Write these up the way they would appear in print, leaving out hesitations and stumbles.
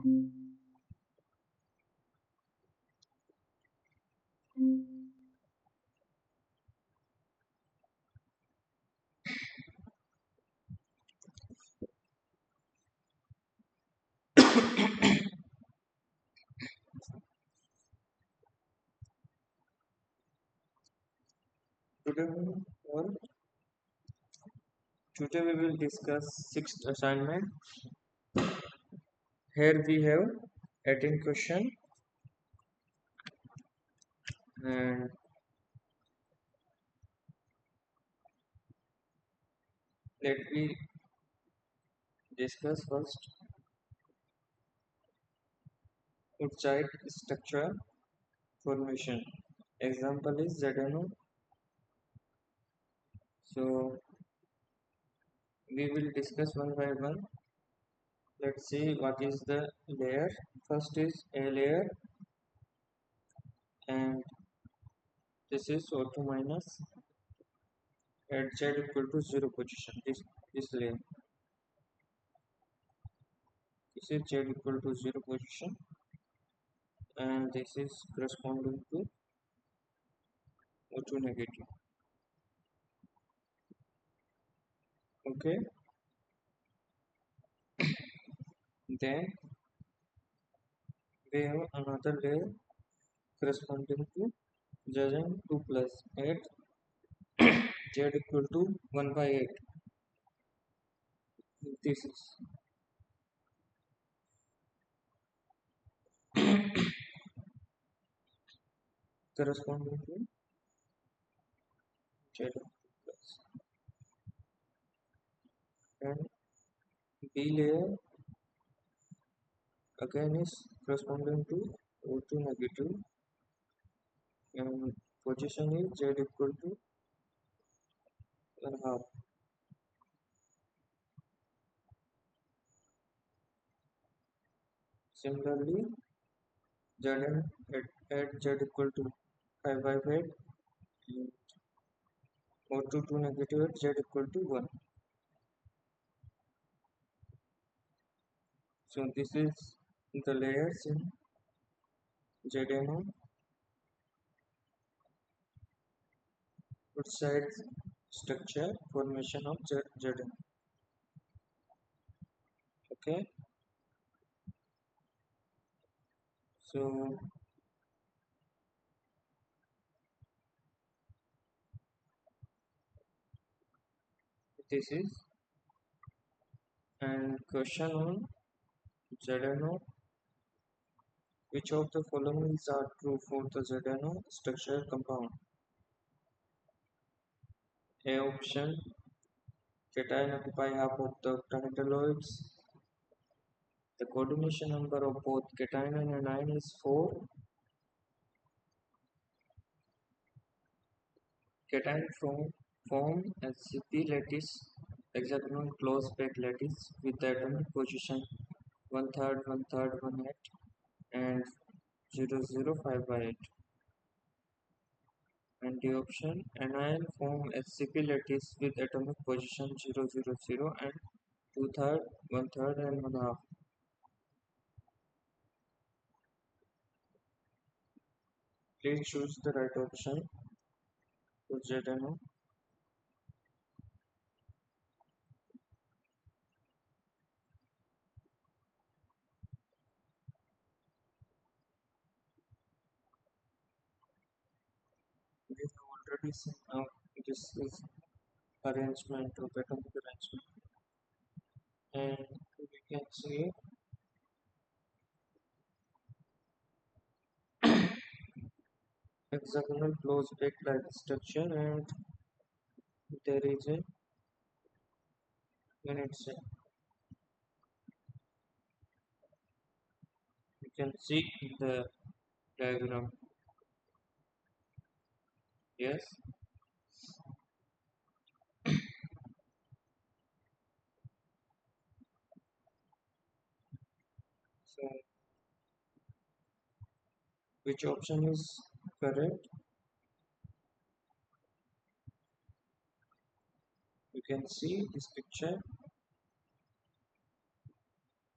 Today, well, today we will discuss sixth assignment. Here we have 18 question and let me discuss first outside structure formation. Example is ZNO. So we will discuss one by one. Let's see what is the layer. First is A layer and this is O2 minus at Z equal to 0 position. This layer. This is Z equal to 0 position and this is corresponding to O2 negative. Okay, then we have another layer corresponding to Zn2 plus 8 Z equal to 1 by 8. This is corresponding to Z plus and B layer again is corresponding to O2 negative and position is Z equal to 1/2. Similarly, Zn at Z equal to 5 by 8 and O2 2 negative at Z equal to 1. So this is the layers in ZNO outside structure formation of ZNO. Okay, so this is and question on ZNO. Which of the following are true for the ZNO structure compound? A option: cation occupy half of the octahedraloids. The coordination number of both cation and anion is 4. Cation form SCP lattice, hexagonal closed packed lattice with the atomic position 1/3, 1/3, 1/8 and 0, 0, 5 by 8. And the option anion form SCP lattice with atomic position 0, 0, 0 and 2/3, 1/3 and 1/2. Please choose the right option for ZNO. We have already seen this is arrangement of atomic arrangement and we can see hexagonal closed packed like structure and there is a unit cell. You can see in the diagram. Yes. So which option is correct? You can see this picture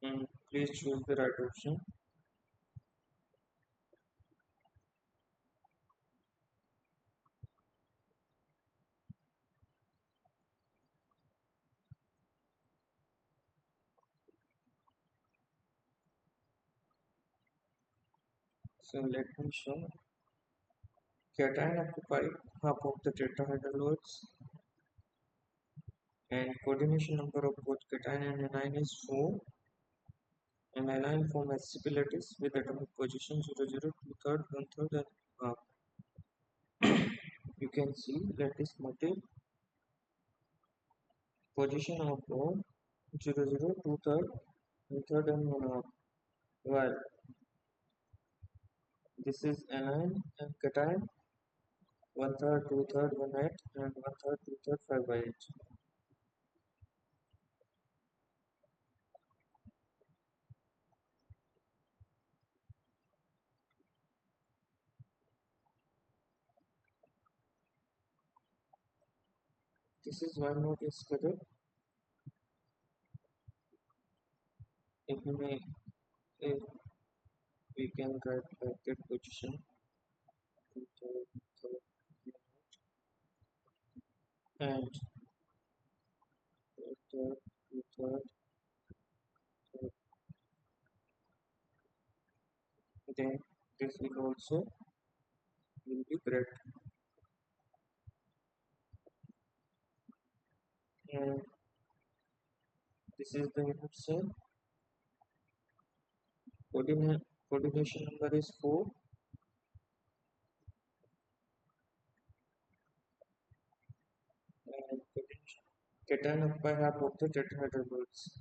and please choose the right option. So let me show. Cation occupy half of the tetrahedral words, and coordination number of both cation and anion is 4. And anion form SCP lattice with atomic position 0, 0, 2 third, 1 third, and half. You can see lattice motif position of both 0, 0, 2 third, 1 third, and 1 half. While this is anion and cation 1 third, 2 third, 1 eighth, and 1 third, 2 third, 5 by 8. This is why not is correct. If we may, if we can write like that position, 2 third, third, and third, third, 2 third, third. Then this will also will be great. And this is the unit cell. Coordination number is 4. And coordination cation up by half of the tetrahedral words.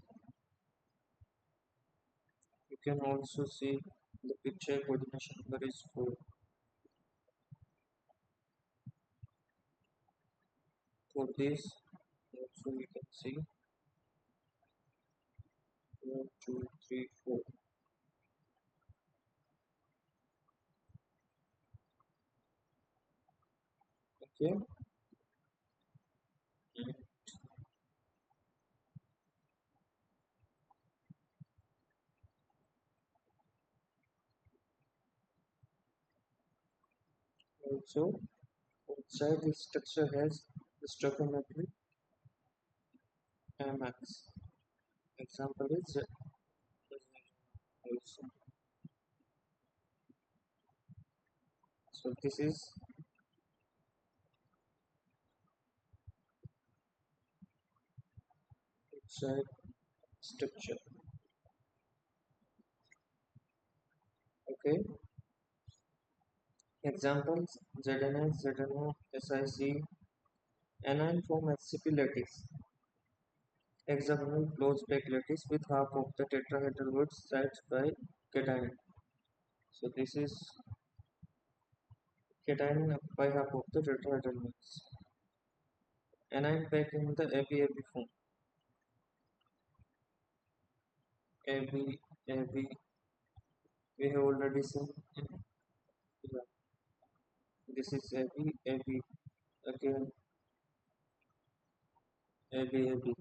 You can also see the picture coordination number is 4. For this, also we can see 1, 2, 3, 4. Okay. And also, outside this structure has the stoichiometry Mx. Example is also. So this is outside structure. Okay. Examples ZNS, ZNO, SIC, anion form SCP lattice. Hexagonal closed pack lattice with half of the tetrahedral wood sides by cation. So this is cation by half of the tetrahedral woods. Anion pack in the AB form. AB, AB, we have already seen. Yeah, this is AB, AB, again AB, AB.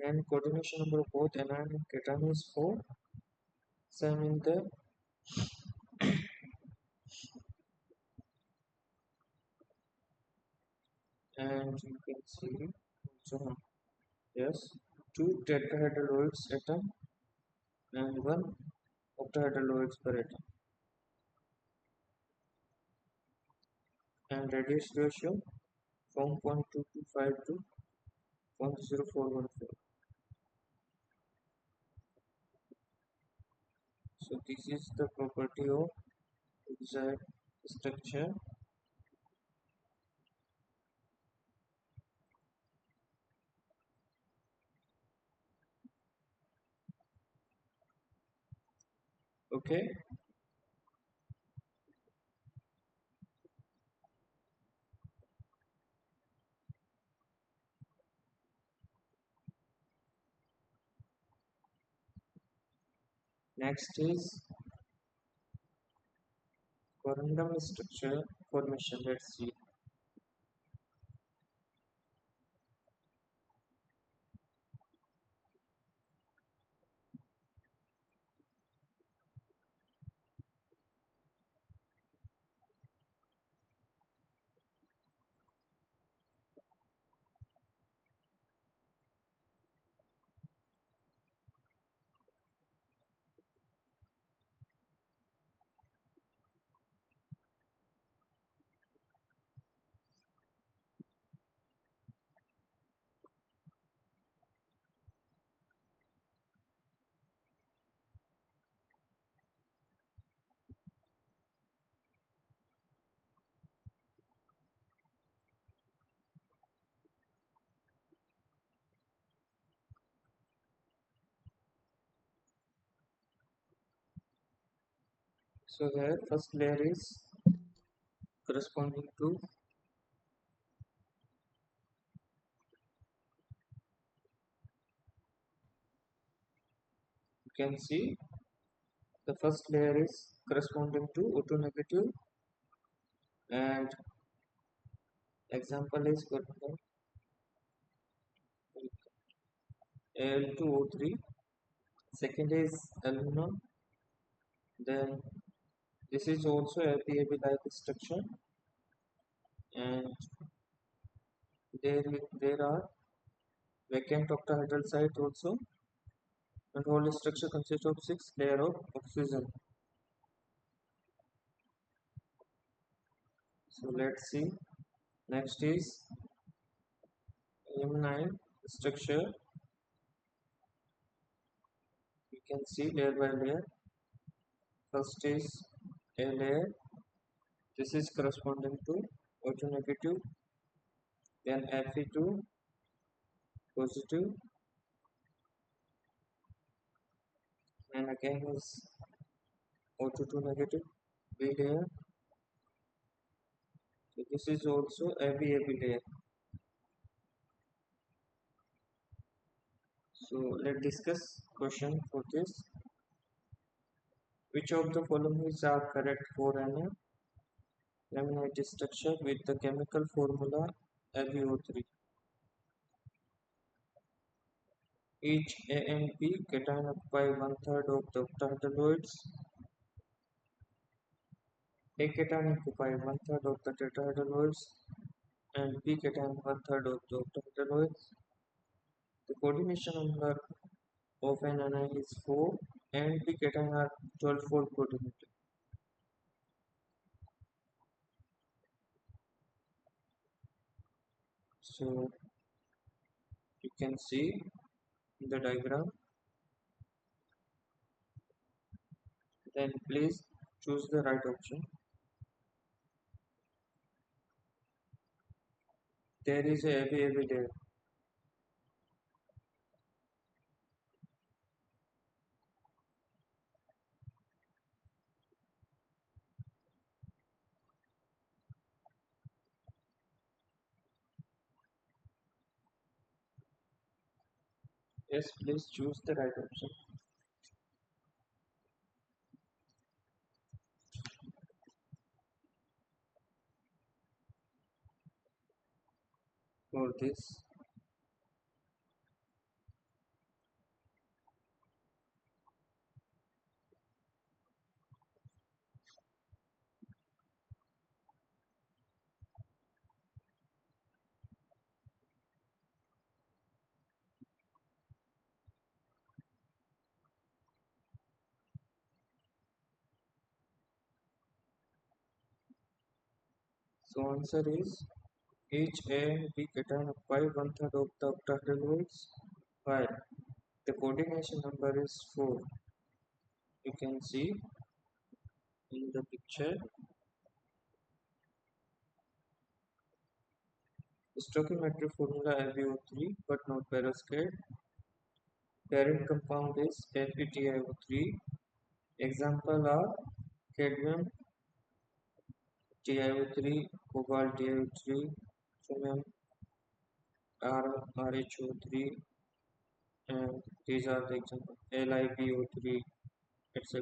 And coordination number of both anion and cation is 4. Same in the and you can see also yes, two tetrahedral woods atom and one octahedral woods per atom. And radius ratio from 0.2252 to 0.0414. So this is the property of exact structure. Okay. Next is corundum structure formation. Let's see. So here first layer is corresponding to, you can see the first layer is corresponding to O2 negative, and example is good for Al2O3. Second is aluminum. Then this is also ABAB like structure, and there are vacant octahedral site also, and whole structure consists of 6 layers of oxygen. So let's see. Next is M9 structure. You can see layer by layer. First is a layer. This is corresponding to O2 negative. Then Fe2 positive, and again is O2 negative. B layer. So this is also ABAB layer. So let's discuss question for this. Which of the following are correct for an laminate structure with the chemical formula AbO3? Each A and B cation occupy one-third of the octahedraloids. A cation occupy one-third of the tetrahedraloids and B cation one-third of the octahedraloids. The coordination number of an anion is 4 and B cation are 12-fold coordinated. So you can see in the diagram. Then please choose the right option. There is a ABAB layer. Yes, please choose the right option. For this, so answer is each A and B cation occupy one-third of the octahedraloids, while the coordination number is 4. You can see in the picture. Stoichiometric formula AbO3 but not perovskite. Parent compound is FeTiO3. Example are cadmium TiO3, cobalt TiO3, chromium RHO3, and these are the examples LiBO3, etc.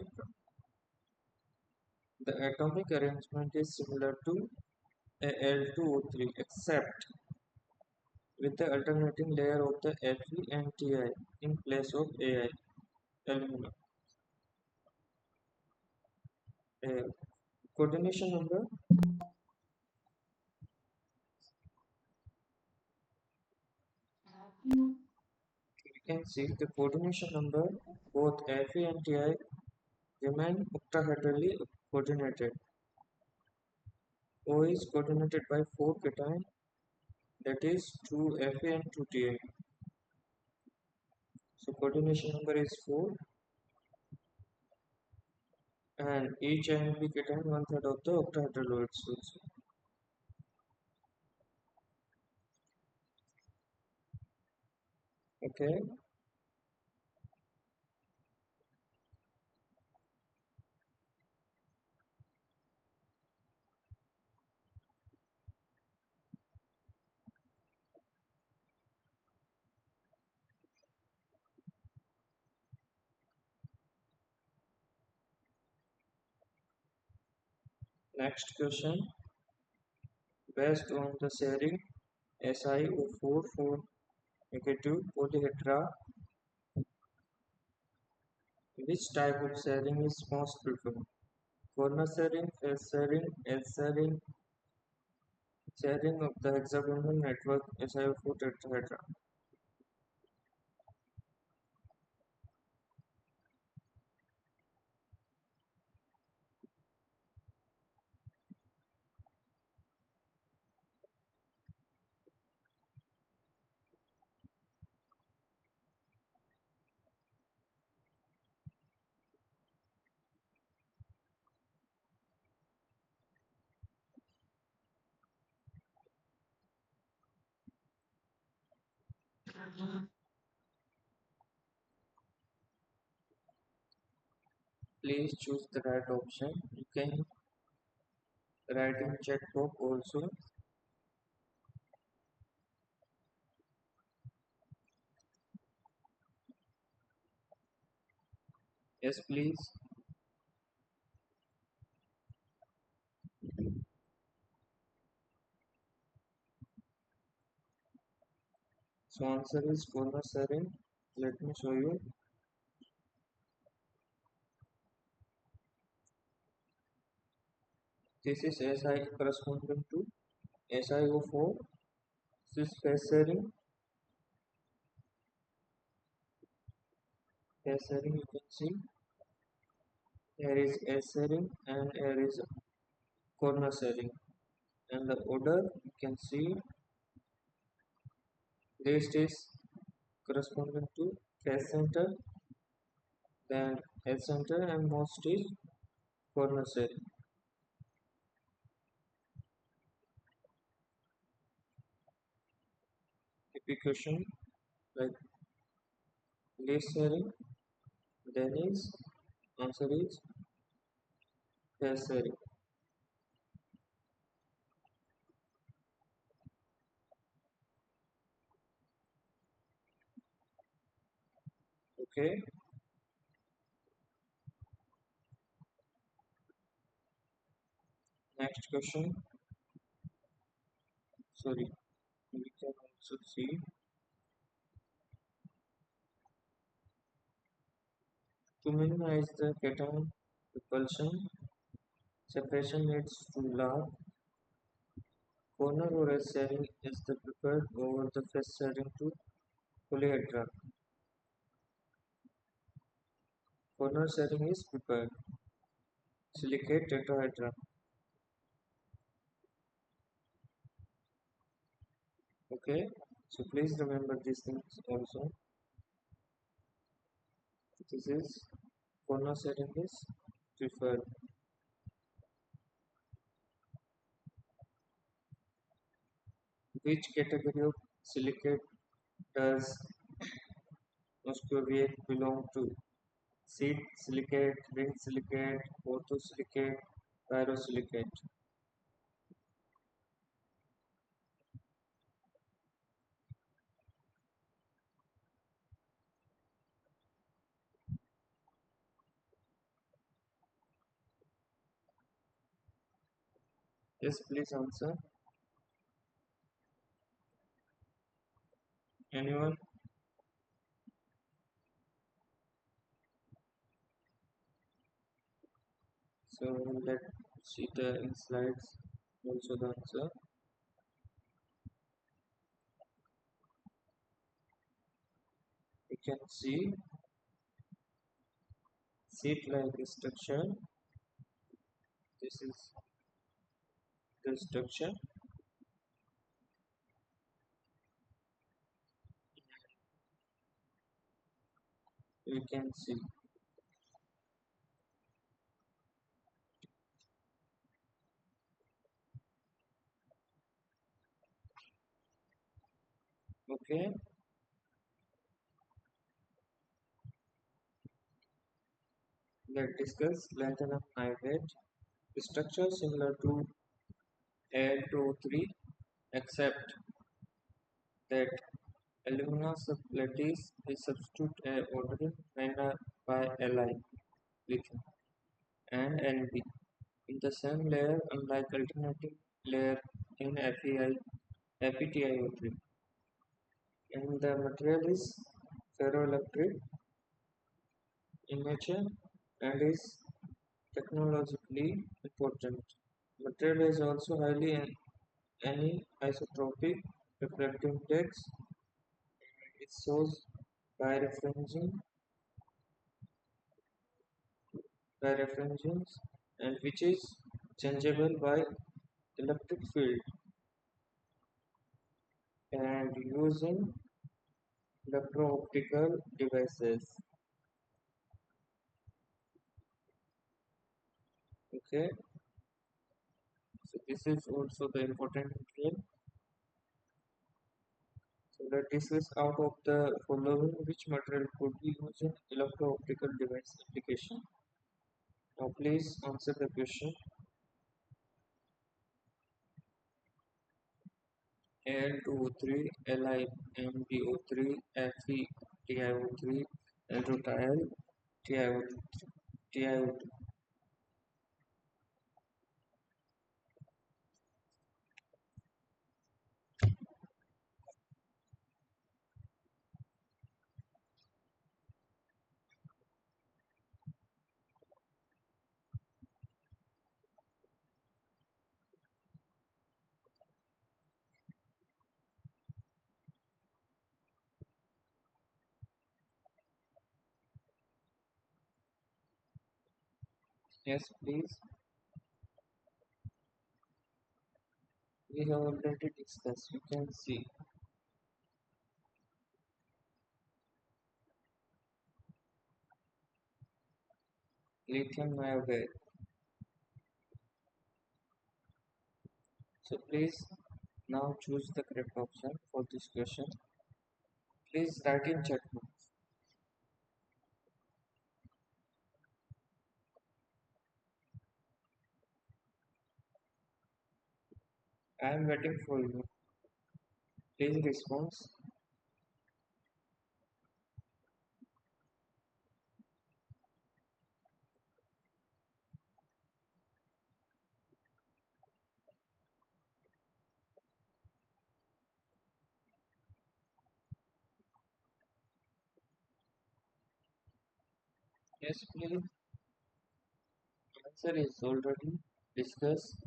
The atomic arrangement is similar to Al2O3 except with the alternating layer of the Fe and Ti in place of Ai, aluminum. Coordination number, you can see the coordination number, both Fe and Ti remain octahedrally coordinated. O is coordinated by 4 cation, that is 2 Fe and 2 Ti. So coordination number is 4, and each ion will contain one-third of the octahedraloids also. Okay, Next question. Based on the sharing SiO4 for negative polyhedra, which type of sharing is most preferred? Corner sharing, phase sharing, edge sharing, sharing of the hexagonal network SiO4 tetrahedra. Please choose the right option. You can write in chat box also. Yes, please. So answer is corner sharing. Let me show you. This is Si corresponding to SiO4. This is phase sharing. Phase sharing you can see. Here is edge sharing and here is corner sharing. And the order you can see least is corresponding to phase center, then edge center, and most is corner sharing. Repeat question like least sharing, then is answer is phase sharing. Okay. Next question. Sorry, we can also see to minimize the cation repulsion, separation needs to large. Corner or edge sharing is the preferred over the face sharing to polyhedra. Corner sharing is prepared. Silicate tetrahedra. Okay, so please remember these things also. This is corner sharing is preferred. Which category of silicate does muscovite belong to? Seed silicate, ring silicate, orthosilicate, pyrosilicate. Yes, please answer. Anyone? So let's see the in slides also the answer. You can see seed-like structure. This is the structure. You can see. Okay. Let's discuss lanthanum niobate. Structure similar to Al2O3 except that alumina sublattice is substitute a ordering minor by Li lithium and Nb. in the same layer, unlike alternating layer in FeTiO3. And the material is ferroelectric in nature and is technologically important. Material is also highly anisotropic, reflecting index. It shows birefringence, birefringence, and which is changeable by electric field and using electro-optical devices. Okay, so this is also the important material. So let discuss out of the following which material could be used in electro-optical device application. Now please answer the question. Al2O3, LiMDO3, FeTiO3, and rutile TiO2. Yes, please. We have already discussed. You can see lithium niobate. So please now choose the correct option for this question. Please write in chat box. I am waiting for you. Please respond. Yes, please. Answer is already discussed.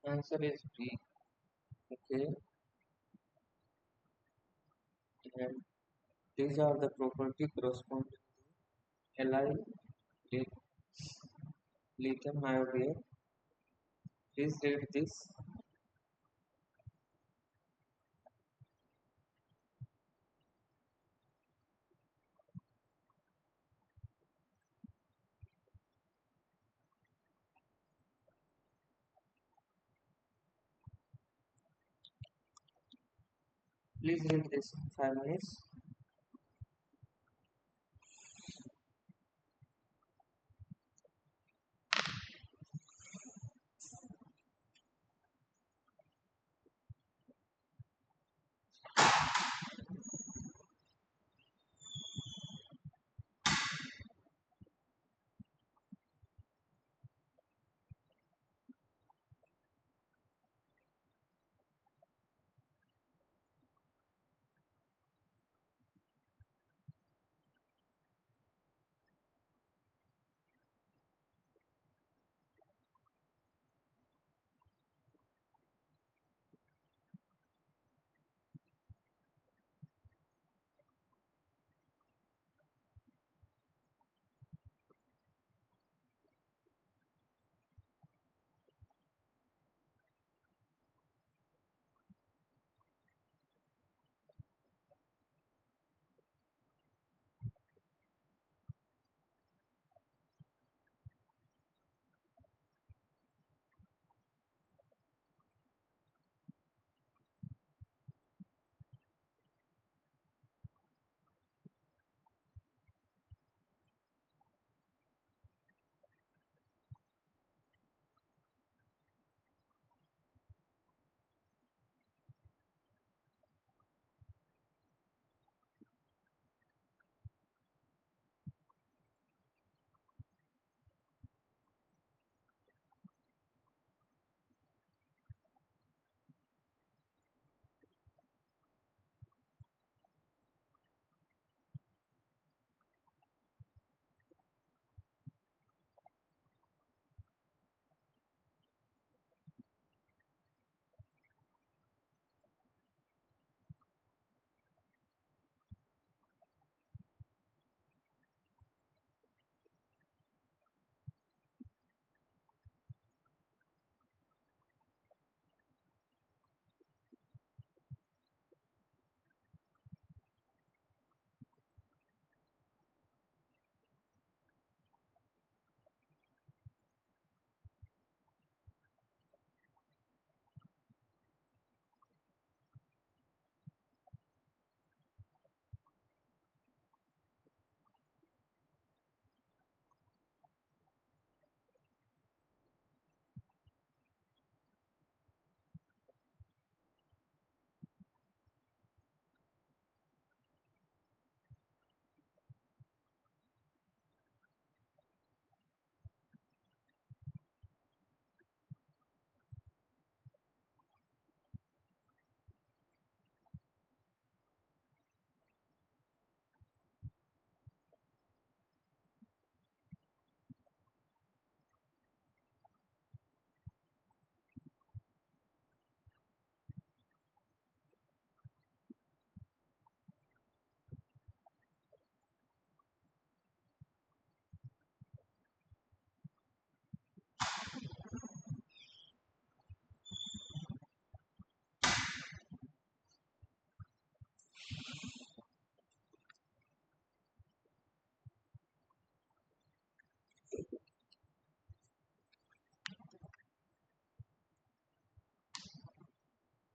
Answer is B. Okay, and these are the property corresponding to Li lithium niobate. Please read this. Please read this in 5 minutes.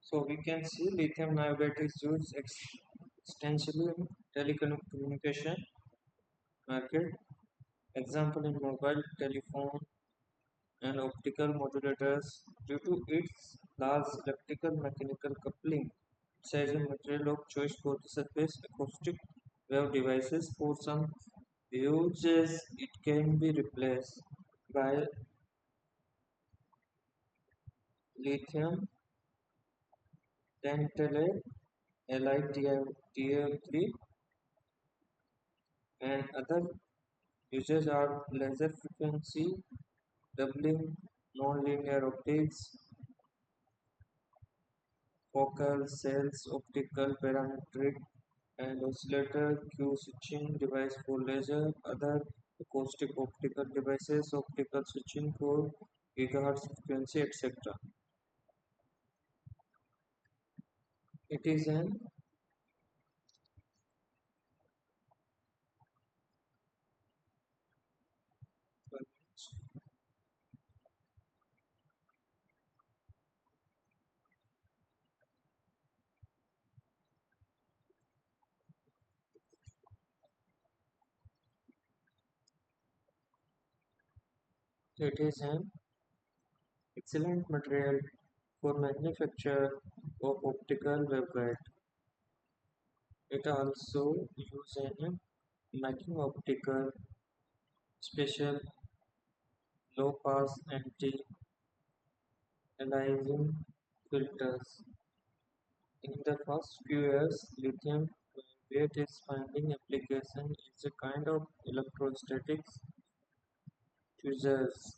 So we can see lithium niobate is used extensively in telecommunication market. Example in mobile telephone and optical modulators due to its large electrical mechanical coupling. It has a material of choice for the surface acoustic wave devices. For some uses, it can be replaced by lithium tantalate LiTiO3 and other uses are laser frequency doubling, nonlinear optics, focal cells, optical parametric and oscillator Q switching device for laser, other acoustic optical devices, optical switching for gigahertz frequency, etc. It is an it is an excellent material for manufacture of optical waveguide. It also used in making optical special low pass anti aliasing filters. In the first few years, lithium niobate is finding application as a kind of electrostatics tweezers.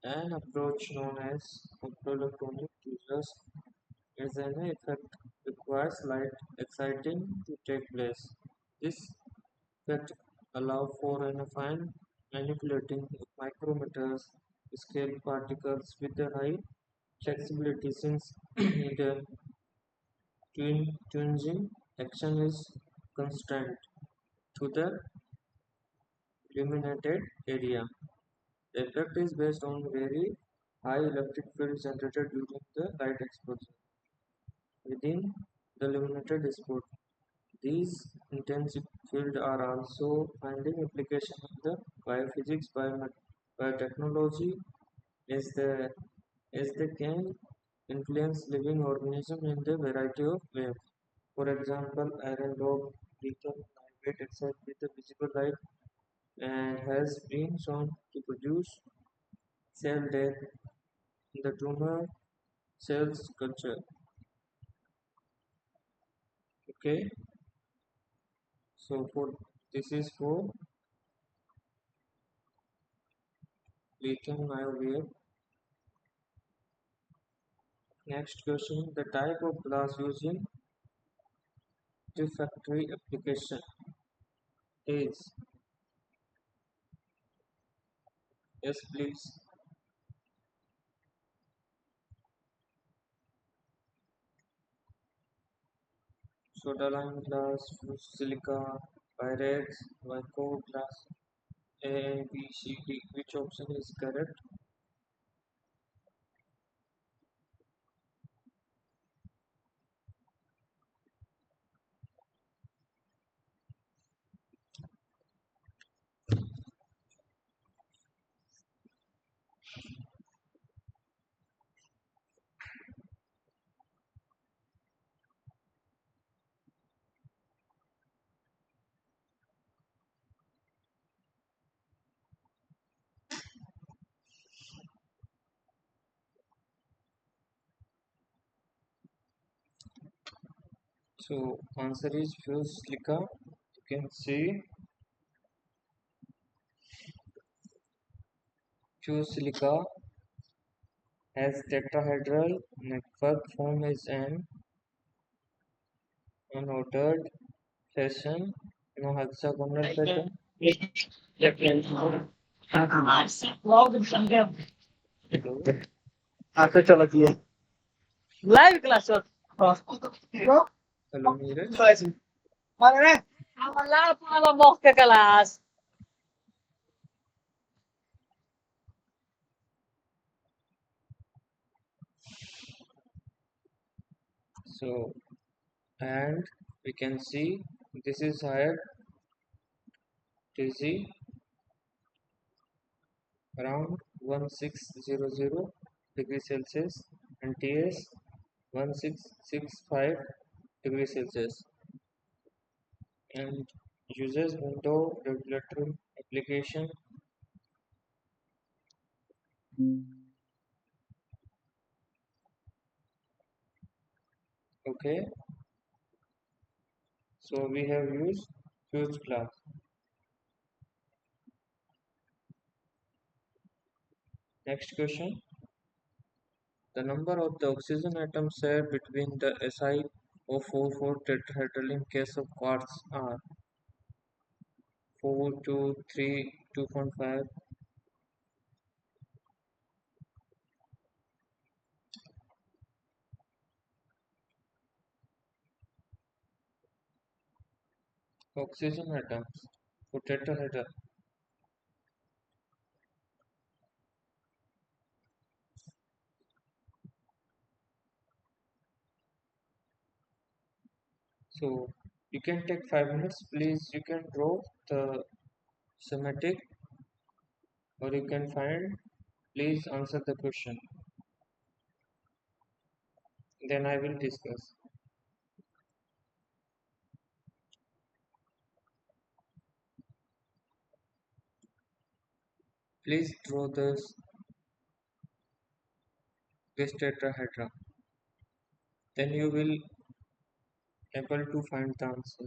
An approach known as optoelectronic tweezers is an effect requires light exciting to take place. This effect allows for an fine manipulating of micrometers scale particles with a high flexibility since the twinging action is constant to the illuminated area. The effect is based on very high electric field generated during the light exposure within the illuminated spot. These intense fields are also finding application in the biophysics, biotechnology as they can influence living organisms in the variety of ways. For example, iron dog lithium niobate excites with the visible light and has been shown to produce cell death in the tumor cells culture. Okay, so for this is for lithium niobate. Next question: the type of glass used in refractory application is, yes please, soda lime glass, fused silica, pyrex, Vico glass, A and B, C, D. Which option is correct? So answer is fused silica. You can see fused silica has tetrahedral network form is an unordered fashion, no hexagonal pattern. Hello, आता चला की live class hello Neeraj. मला रे आम्हाला तुम्हाला मोक्ष class So, and we can see this is higher Tz around 1600 degrees Celsius and Ts 1665 degrees Celsius, and uses window regulatory application. Okay, so we have used fused glass. Next question. The number of the oxygen atoms shared between the SiO4 tetrahedral in case of quartz are 4, 2, 3, 2.5. Oxygen atoms for tetrahedral. So you can take 5 minutes, please. You can draw the schematic or you can find. Please answer the question. Then I will discuss. Please draw this tetrahedra. Then you will able to find the answer.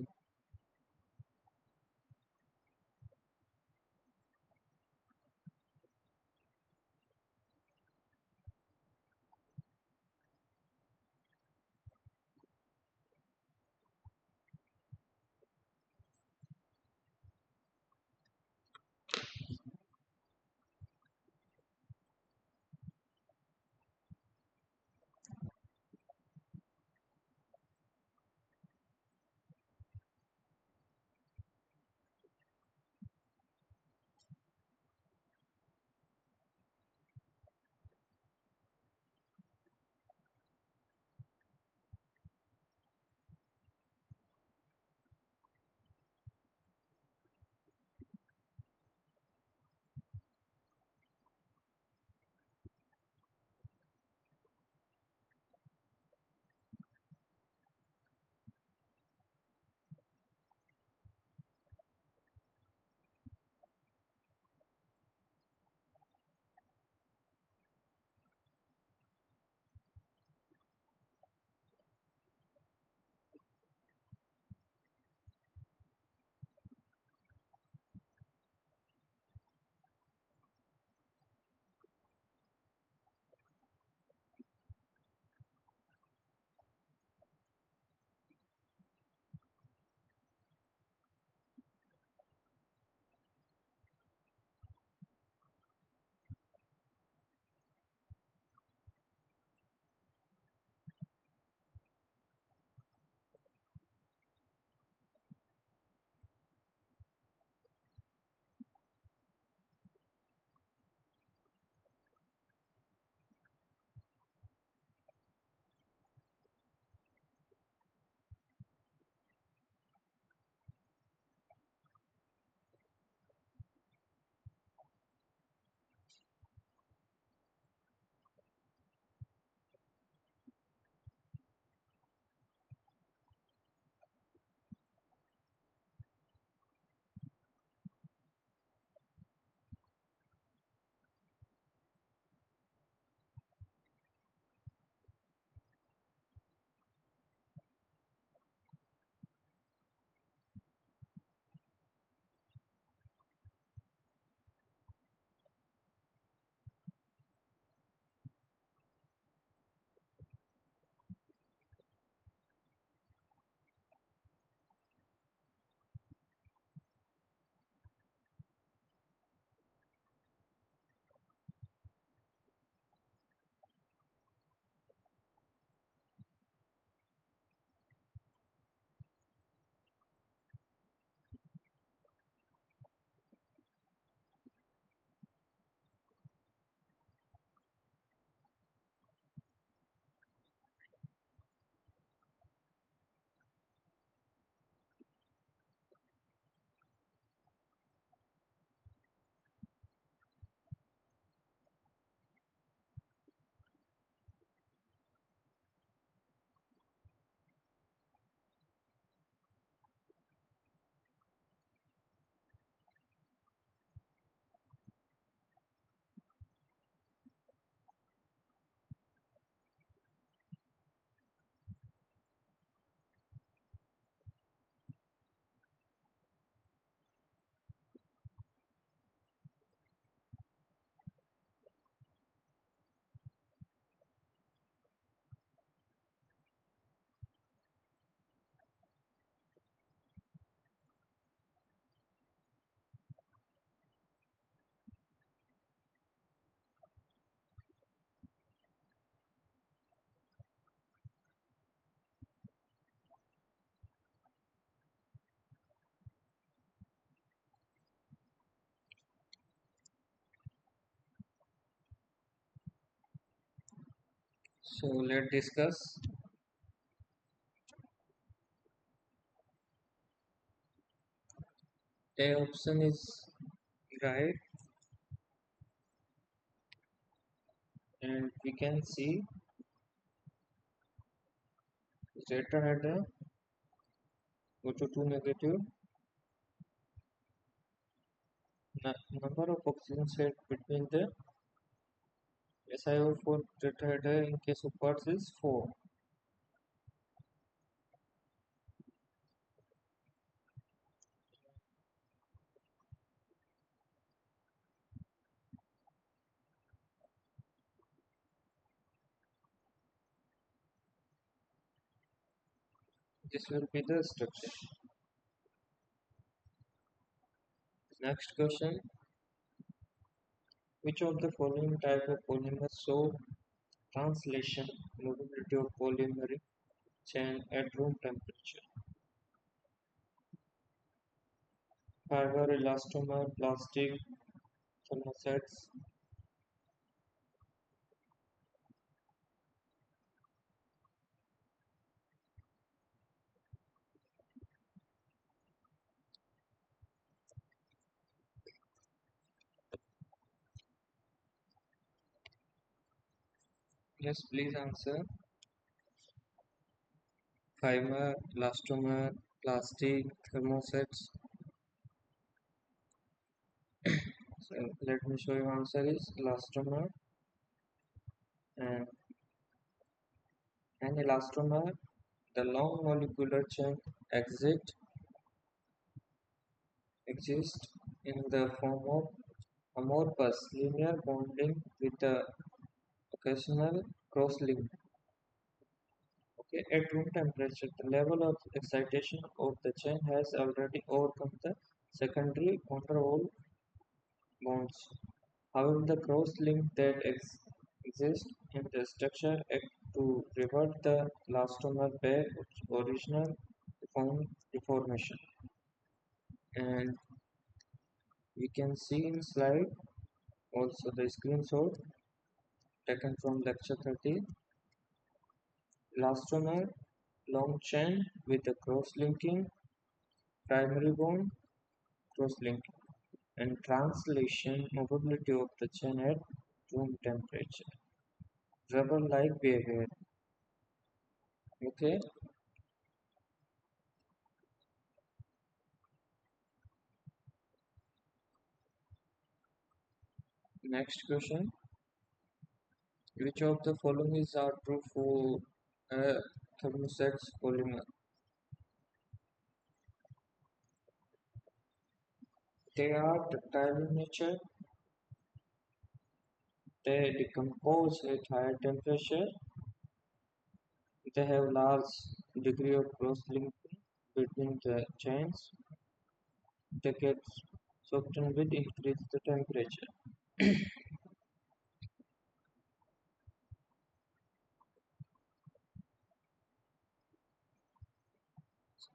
So let's discuss. A option is right, and we can see zeta had a O2 negative number of oxygen shared between the SiO4 tetrahedra in case of quartz is 4. This will be the structure. Next question. Which of the following type of polymers show translation mobility of polymeric chain at room temperature? Fiber, elastomer, plastic, thermosets. Yes, please answer. Fiber, elastomer, plastic, thermosets. So let me show you answer is elastomer, and an elastomer, the long molecular chain exit exists in the form of amorphous linear bonding with the occasional cross-link. Okay, at room temperature, the level of excitation of the chain has already overcome the secondary van der Waals bonds. However, the cross-link that exists in the structure act to revert the elastomer back to original deformation. And we can see in slide also the screenshot taken from lecture 30. Elastomer, long chain with a cross-linking primary bond, cross-linking, and translation movability of the chain at room temperature. Rubber-like behavior. Okay, next question. Which of the following is are true for a thermoset polymer? They are ductile in nature. They decompose at higher temperature. They have large degree of cross-linking between the chains. They get softened with increase the temperature.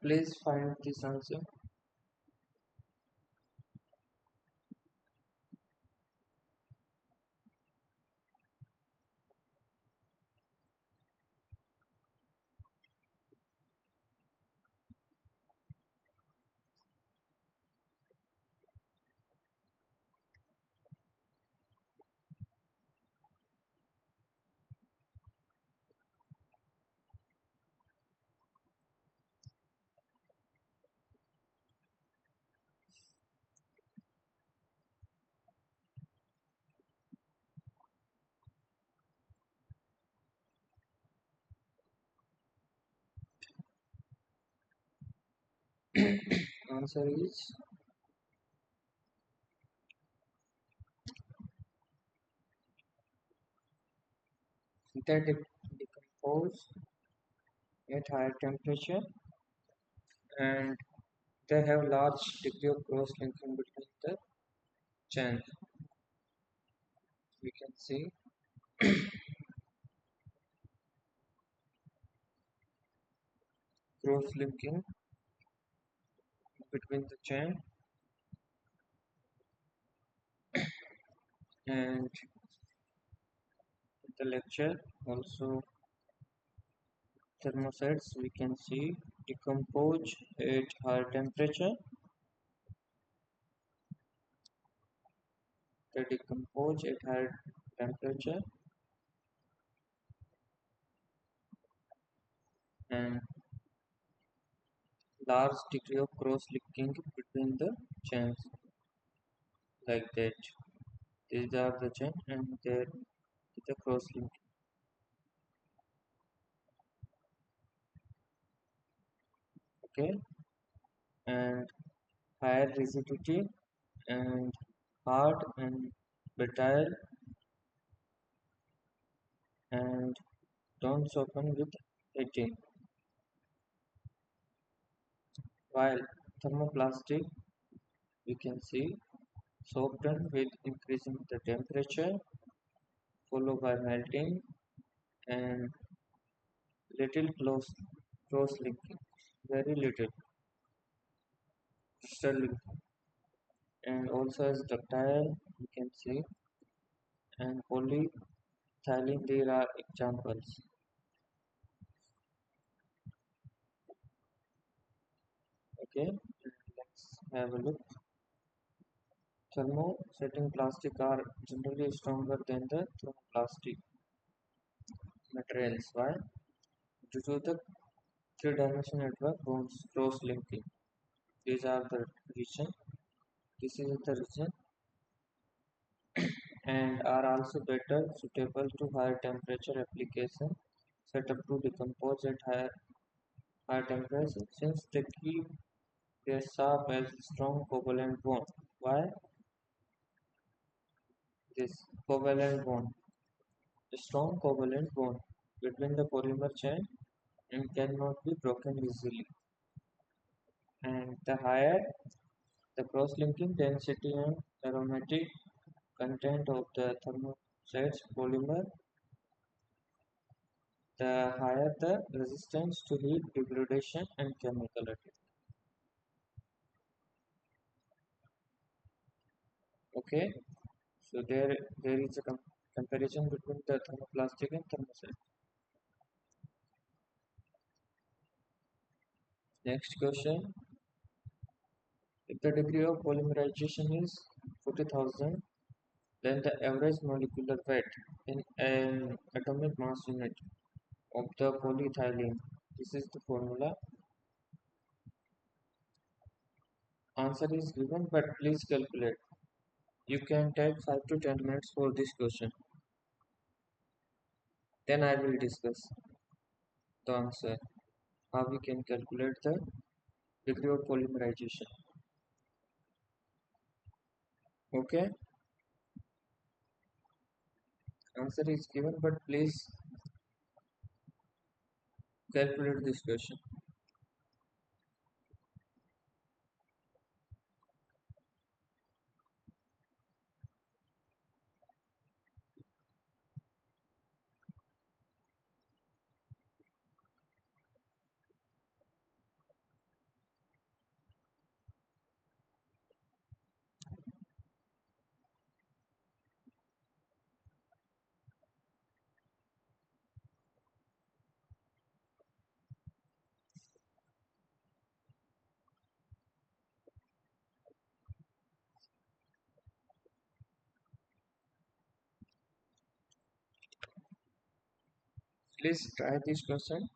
Please find this answer. Answer is they decompose at higher temperature, and they have large degree of cross-linking between the chains. We can see cross-linking between the chain, and the lecture. Also, thermosets we can see decompose at higher temperature. They decompose at higher temperature and large degree of cross-linking between the chains like that. These are the chain and there is a cross-link. Okay, and higher rigidity and hard and brittle and don't soften with heating. While thermoplastic we can see soften with increasing the temperature followed by melting and little close linking, very little crystal linking, and also as ductile you can see and polyethylene there are examples. Okay, let's have a look. Thermosetting plastic are generally stronger than the thermoplastic materials. Why? Due to the three-dimensional network bonds cross-linking. These are the reason. This is the reason, and are also better suitable to higher temperature application set up to decompose at higher temperature since they keep their sharp as strong covalent bond. Why this covalent bond? A strong covalent bond between the polymer chain and cannot be broken easily. And the higher the cross-linking density and aromatic content of the thermoset's polymer, the higher the resistance to heat degradation and chemical attack. Okay, so there is a comparison between the thermoplastic and thermoset. Next question: if the degree of polymerization is 40,000, then the average molecular weight in an atomic mass unit of the polyethylene. This is the formula. Answer is given, but please calculate. You can take 5 to 10 minutes for this question. Then I will discuss the answer. How we can calculate the degree of polymerization. Okay, answer is given, but please calculate this question. Please try this question.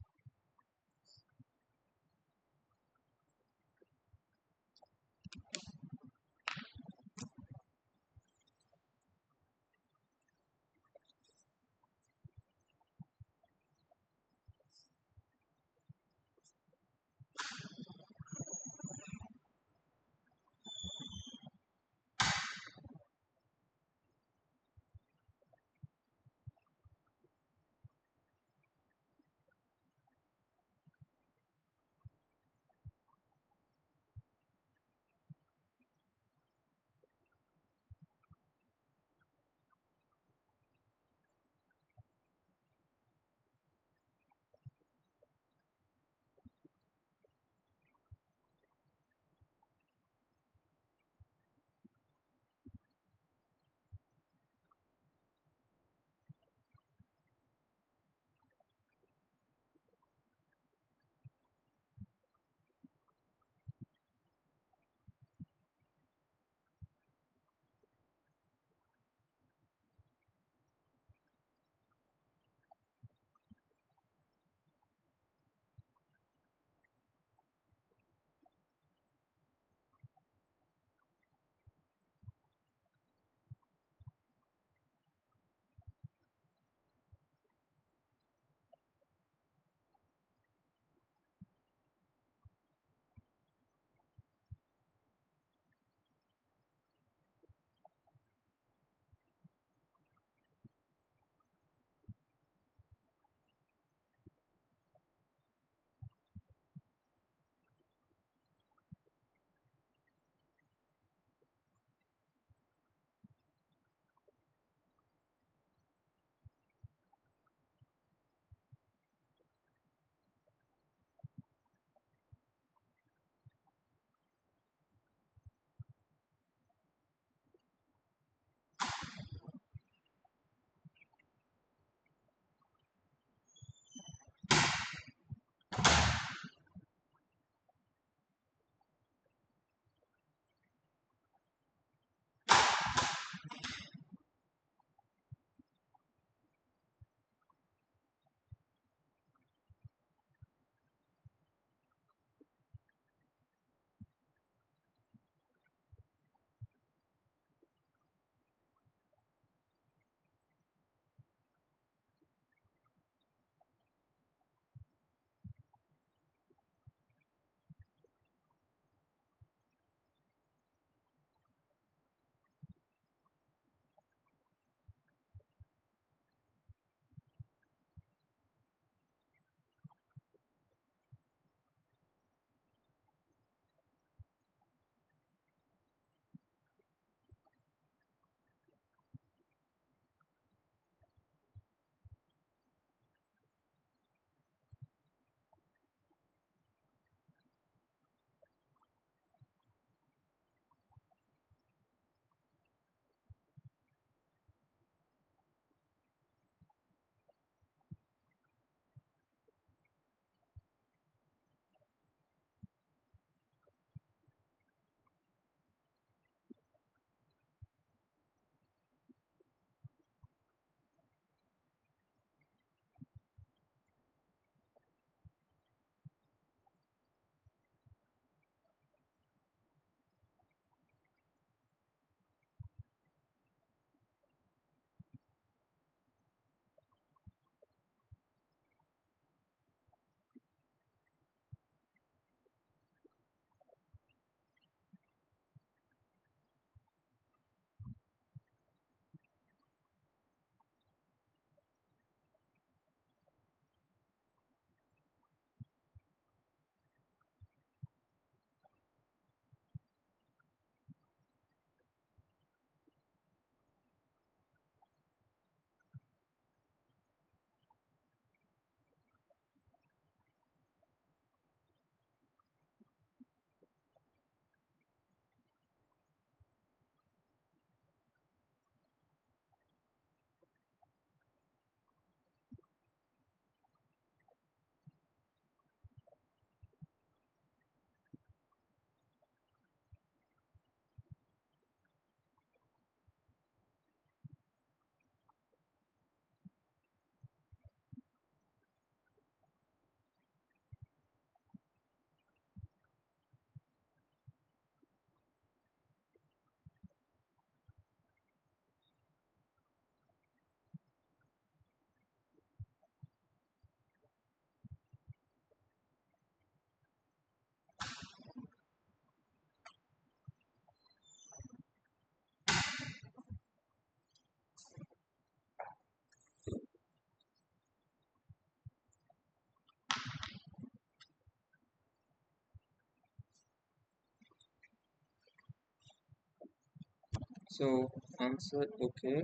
So answer okay.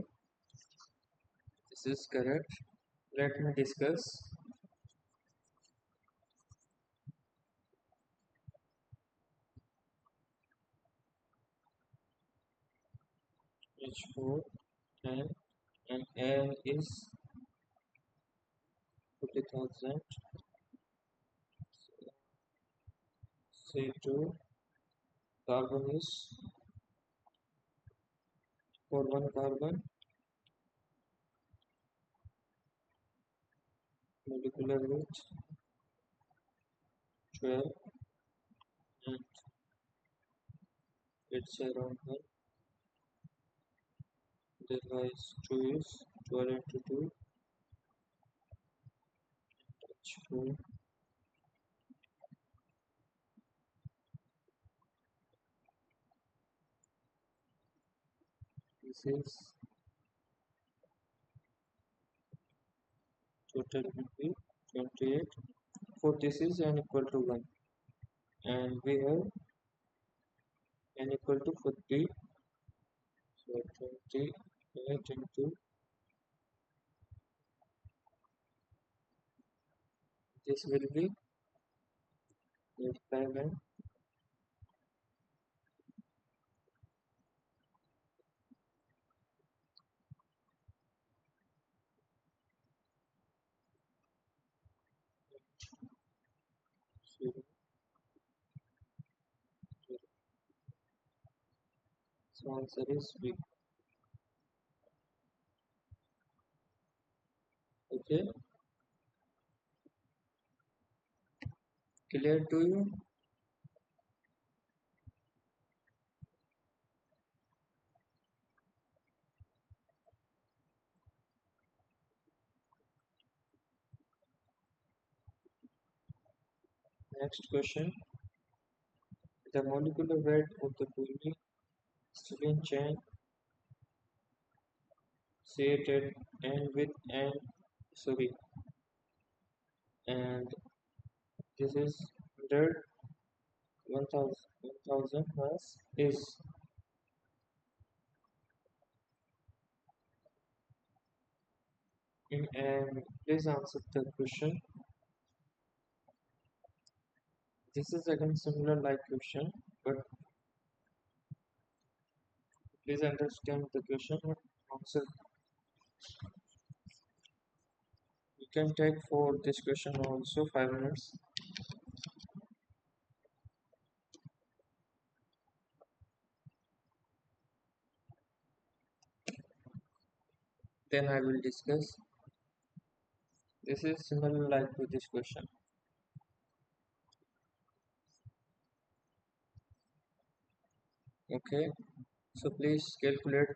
This is correct. Let me discuss. H4 and N is 40,000. C2 carbon is for one carbon molecular weight 12 and it's around 1. Therefore 2 is 12 into 2 H4. This is total will be 28. For this is n equal to 1 and we have n equal to 40. So 28 into this will be 5 and 0, 0. So answer is B. Okay, clear to you? Next question. The molecular weight of the polystyrene chain created and with and sorry and this is 100 1000 mass is in and please answer the question. This is again similar like question, but please understand the question and answer. You can take for this question also 5 minutes. Then I will discuss. This is similar like to this question. Okay, so please calculate.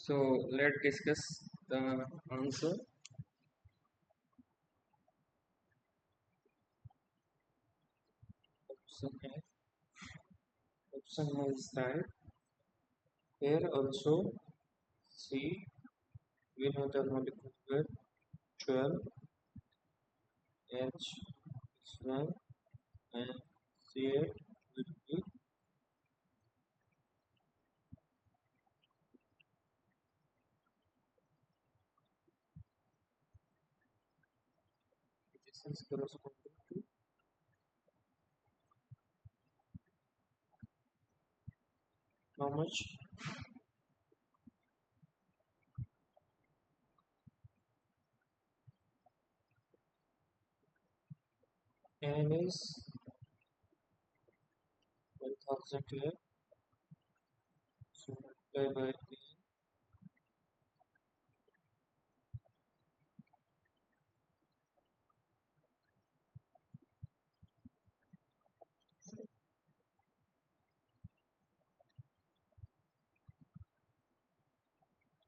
So let's discuss the answer. Option A. Option A is right. Here also C. We know the molecule weight 12, H is 1, and C8 will be. This is corresponding to how much? N is 1000 here. So multiply by N,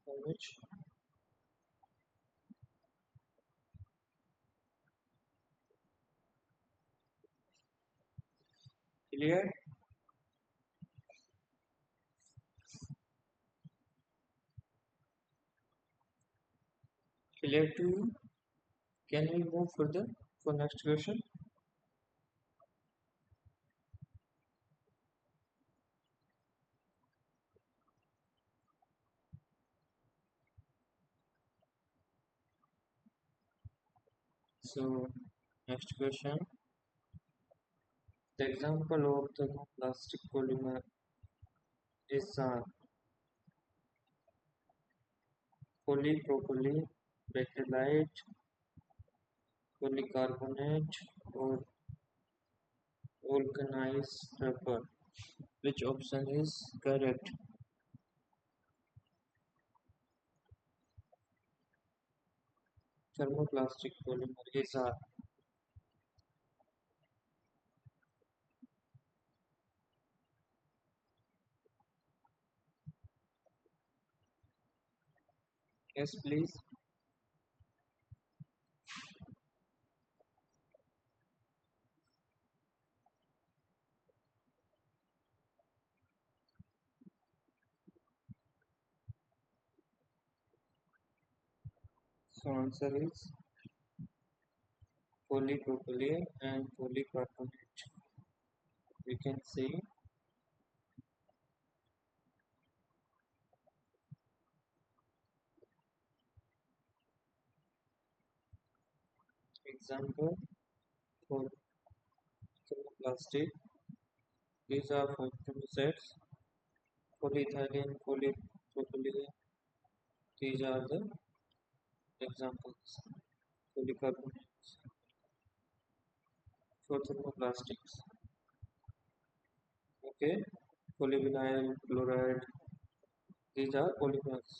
how much? Clear? Clear to you? Can we move further for next question? So next question. The example of thermoplastic polymer is polypropylene, bacrylate, polycarbonate, or vulcanized rubber. Which option is correct? Thermoplastic polymer is Yes, please. So answer is polypropylene and polycarbonate. We can see example for thermoplastic. These are for thermosets, polyethylene, polypropylene. These are the examples. Polycarbonates for thermoplastics. Okay, polyvinyl chloride. These are polymers.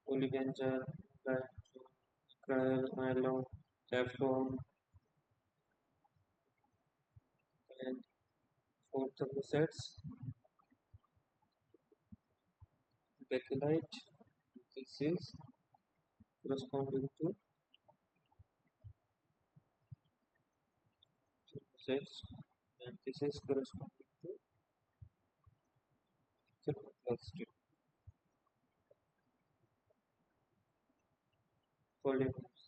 Polybenzyl, acryl, nylon, Teflon, and for thermosets, bakelite. This is corresponding to thermosets, and this is corresponding to thermoplastic polymers.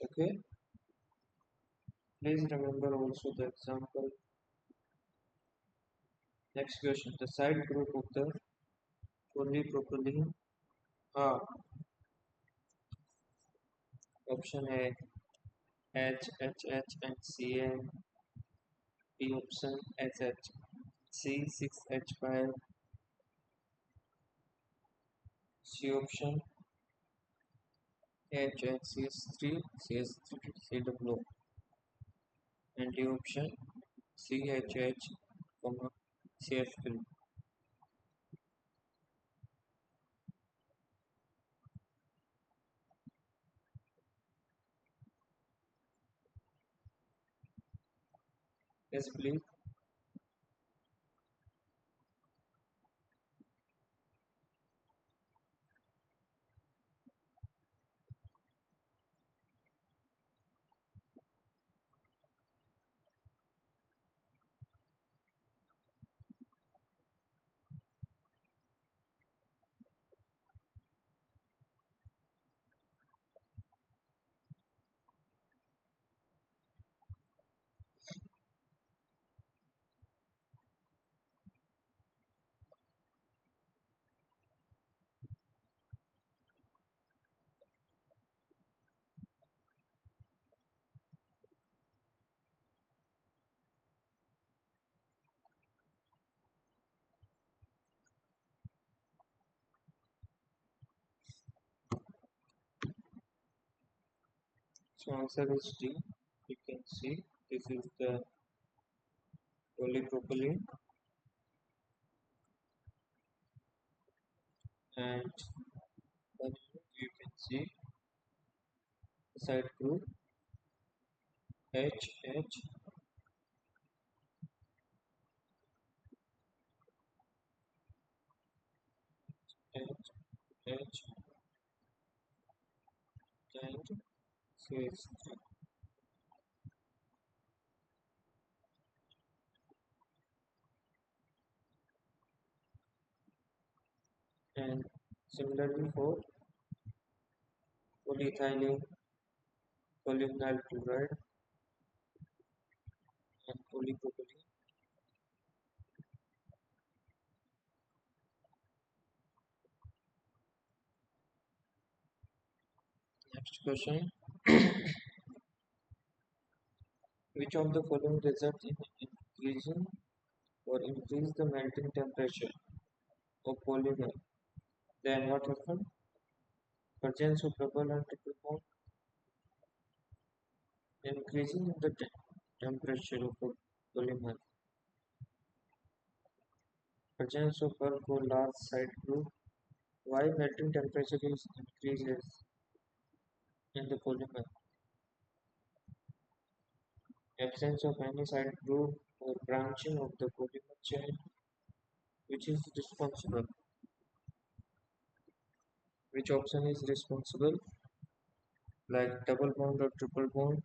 Okay, please remember also the example. Next question: the side group of the polypropylene are option A H, H, H, and Cn. B option H, H, C 6H5. C option H, H, CS3, CS3, CW. And D option CHH, CF3. Yes, please. So answer is D. You can see this is the polypropylene, and then you can see the side group H, H, H, H, and CH3. And similarly for polyethylene, polyvinyl chloride, and polypropylene. Next question: which of the following results in increasing or increase the melting temperature of polymer? Then what happened? Presence of double and triple bond, increasing the temperature of a polymer. Presence of bulk or large side group. Why melting temperature is increases in the polymer? Absence of any side group or branching of the polymer chain, which is responsible. Which option is responsible? Like double bond or triple bond,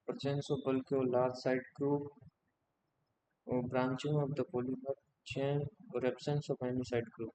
presence of bulky or large side group, or branching of the polymer chain, or absence of any side group.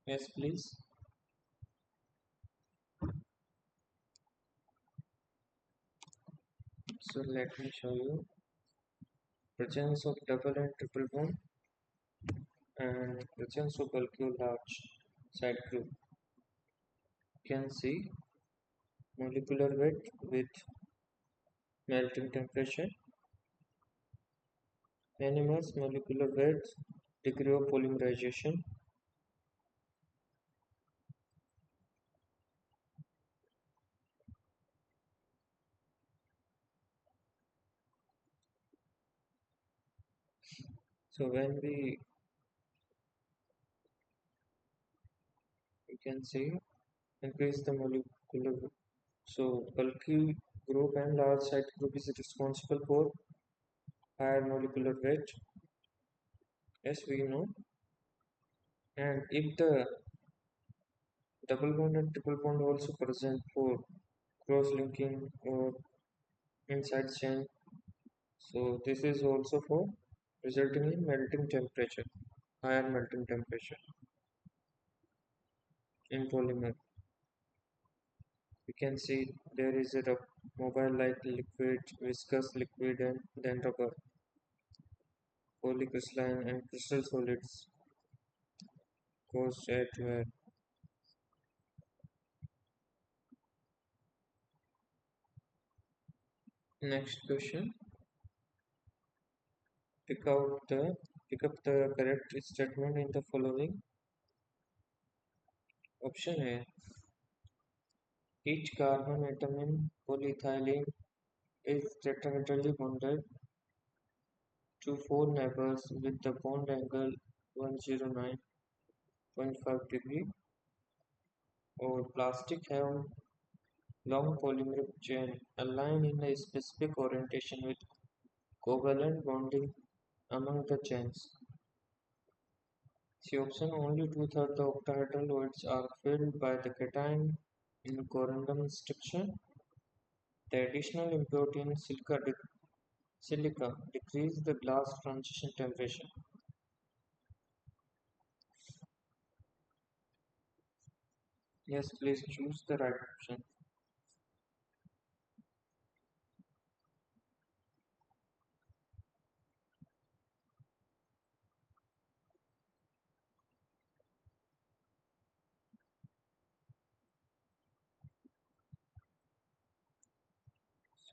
Yes, please. So let me show you. Presence of double and triple bond and presence of bulky or large side group. You can see molecular weight with melting temperature, NMS molecular weight, degree of polymerization. So when we can see increase the molecular weight. So bulky group and large side group is responsible for higher molecular weight. Yes, we know. And if the double bond and triple bond also present for cross-linking or inside chain, so this is also for resulting in melting temperature, higher melting temperature in polymer. We can see there is a mobile like liquid, viscous liquid, and then rubber, polycrystalline and crystal solids goes at where. Next question. Pick out the Pick up the correct statement in the following. Option A. Each carbon atom in polyethylene is tetrahedrally bonded to four neighbors with the bond angle 109.5 degree, or plastic have long polymeric chain aligned in a specific orientation with covalent bonding among the chains. See option only two-thirds of octahedral oids are filled by the cation in corundum structure. The additional impurity in silica decrease the glass transition temperature. Yes, please choose the right option.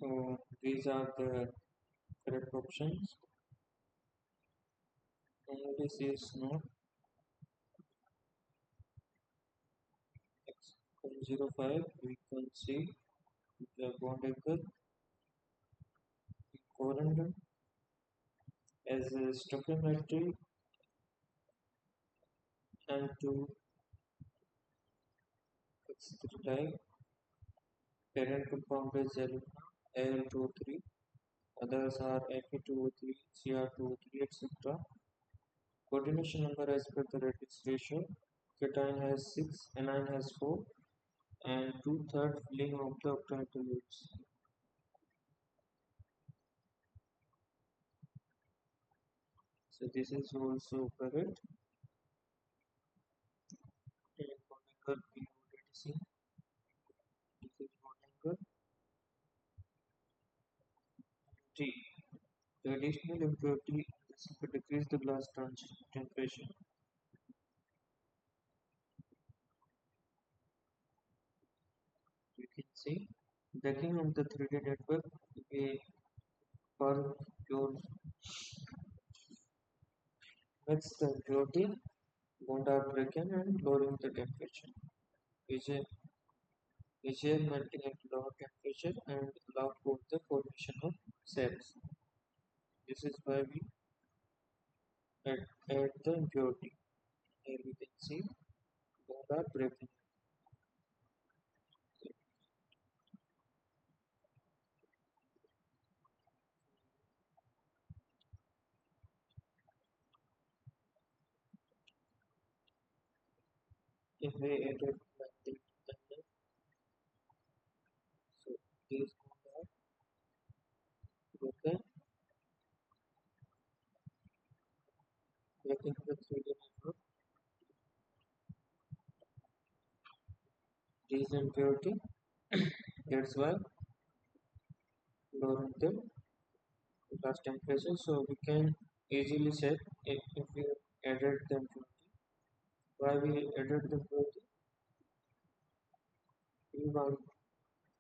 So these are the correct options. And this is not X05. We can see the bond angle corundum as a stoichiometry and to X3 parent compound is Al2O3. Others are Fe2O3, Cr2O3, etc. Coordination number as per the Radix ratio. Cation has 6, anion has 4, and two-thirds filling of the octahedral units. So this is also correct. And bond angle we already seen. This is bond angle T. The additional impurity could decrease the glass temperature. You can see backing of the 3D network we per pure makes the impurity bond are broken and lowering the temperature. AJ, AGL melting at lower temperature and allow for the formation of cells. This is why we add the impurity. Here we can see bond are breaking. If we added melting and so these bond are broken, breaking the 3D network. These impurity. That's why lowering the glass temperature. So we can easily check if we added the impurity. Why we added the impurity? We want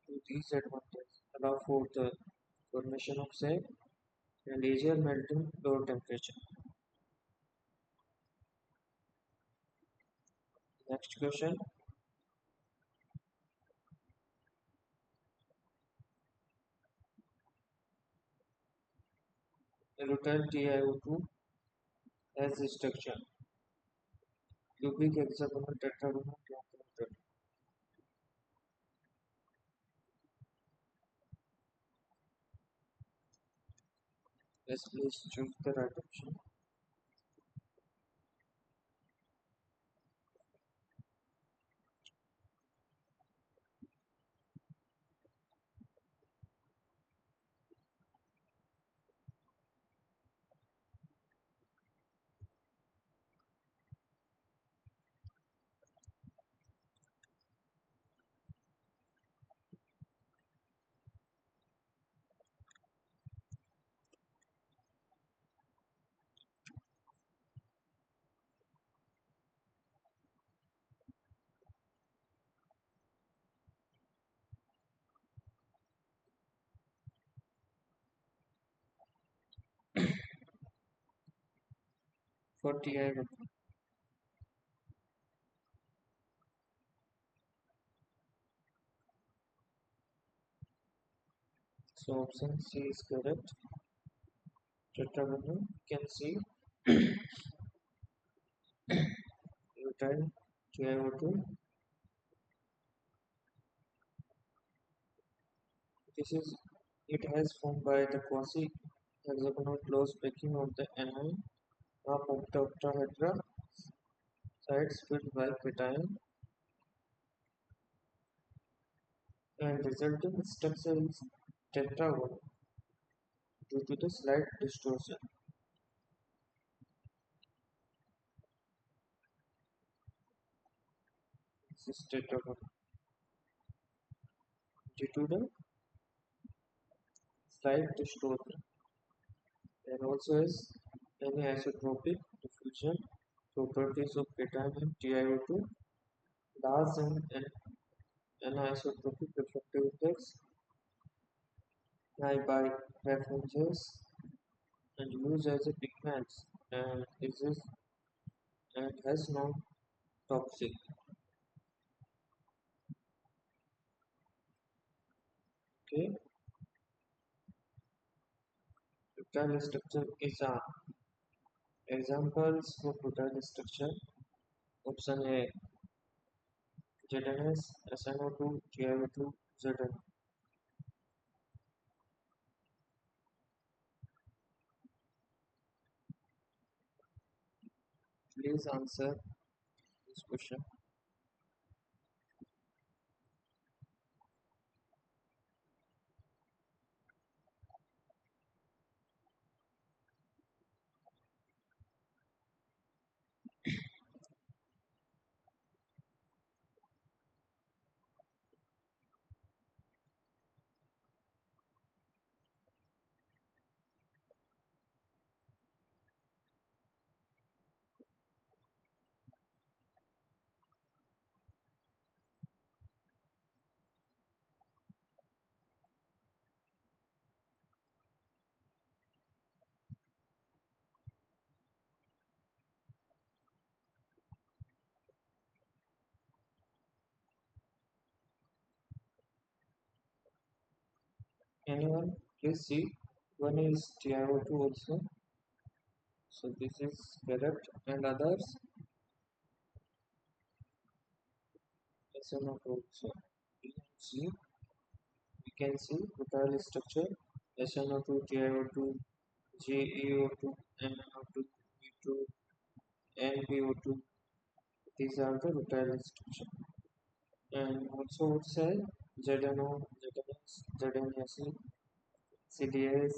to these advantages allow for the formation of cell and easier melting lower temperature. Next question. Rutile TiO2 has a structure cubic hexagonal tetragonal truncated. Yes, please choose the right option. 40 I would. So option C is correct. Tetragonal. You can see rutile TiO2. This is it has formed by the quasi hexagonal close packing of the anion half of the octahedra sides filled by cation and resulting structure is tetragonal due to the slight distortion. This is tetragonal due to the slight distortion and also has anisotropic diffusion properties of cation and TiO2 large and anisotropic refractive index high by references and used as a pigment and and has no toxic. Okay, rutile structure is a examples of rutile structure. Option A ZNS SNO2 TiO2 ZN. Please answer this question. Anyone? Please see. One is TiO2 also. So this is correct. And others? SNO2 also. See, we can see butyl structure SNO2, TiO2, JeO2, NO2, B2, NBO2. These are the butyl structure. And also outside ZNO, ZNS, ZNAC, CDS,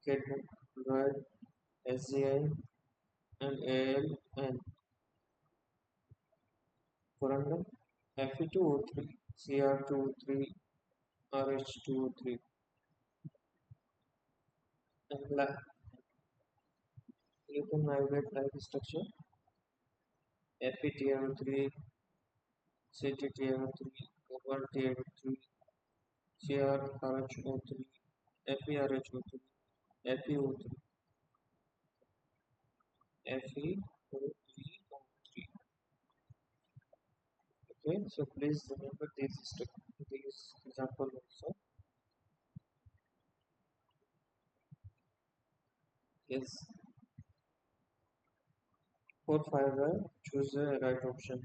cadmium, SGI, and AL, and corundum, Fe2O3, Cr2O3, RH2O3, and lithium niobate like structure FeTiO3, CtTiO3, CobaltTiO3, CrRHO3, FeRHO3, FeO3, FeO3O3. Okay, so please remember these example also. Yes, for fiber, choose the right option.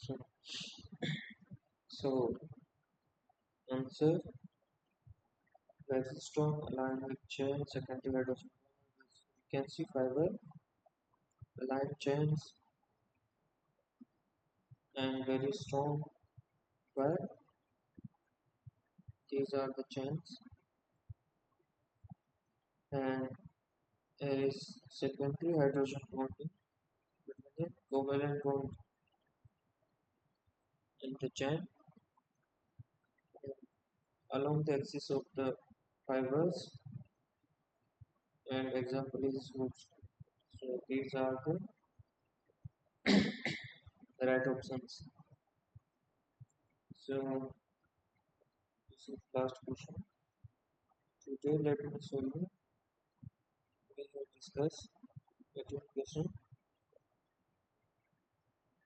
So, so answer strong aligned with chain secondary hydrogen. You can see fiber aligned chains and very strong wire. These are the chains, and there is secondary hydrogen bonding between the covalent bond in the chain along the axis of the fibers, and example is wood. So these are the right options. So this is last question. Today let me show you. We have discussed 18 question.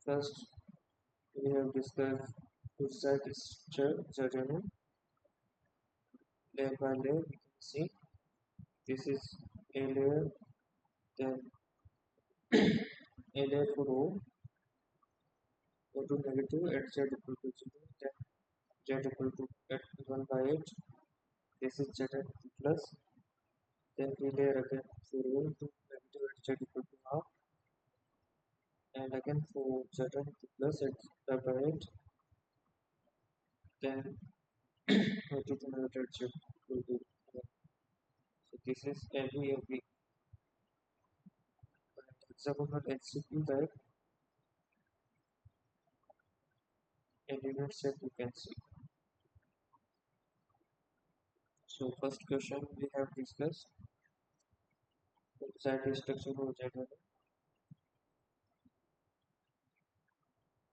First we have discussed precise structure journey. Layer by layer we can see this is a layer, then a layer for O2 negative at Z equal to 0, then Z equal to at 1 by 8. This is Z plus, then we layer again for O2 negative at Z equal to half, and again for Z plus at 5 by 8, then O2 negative at Z equal to 1. So this is LV hexagonal HCP type and unit set you can see. So first question we have discussed Z structure of Z.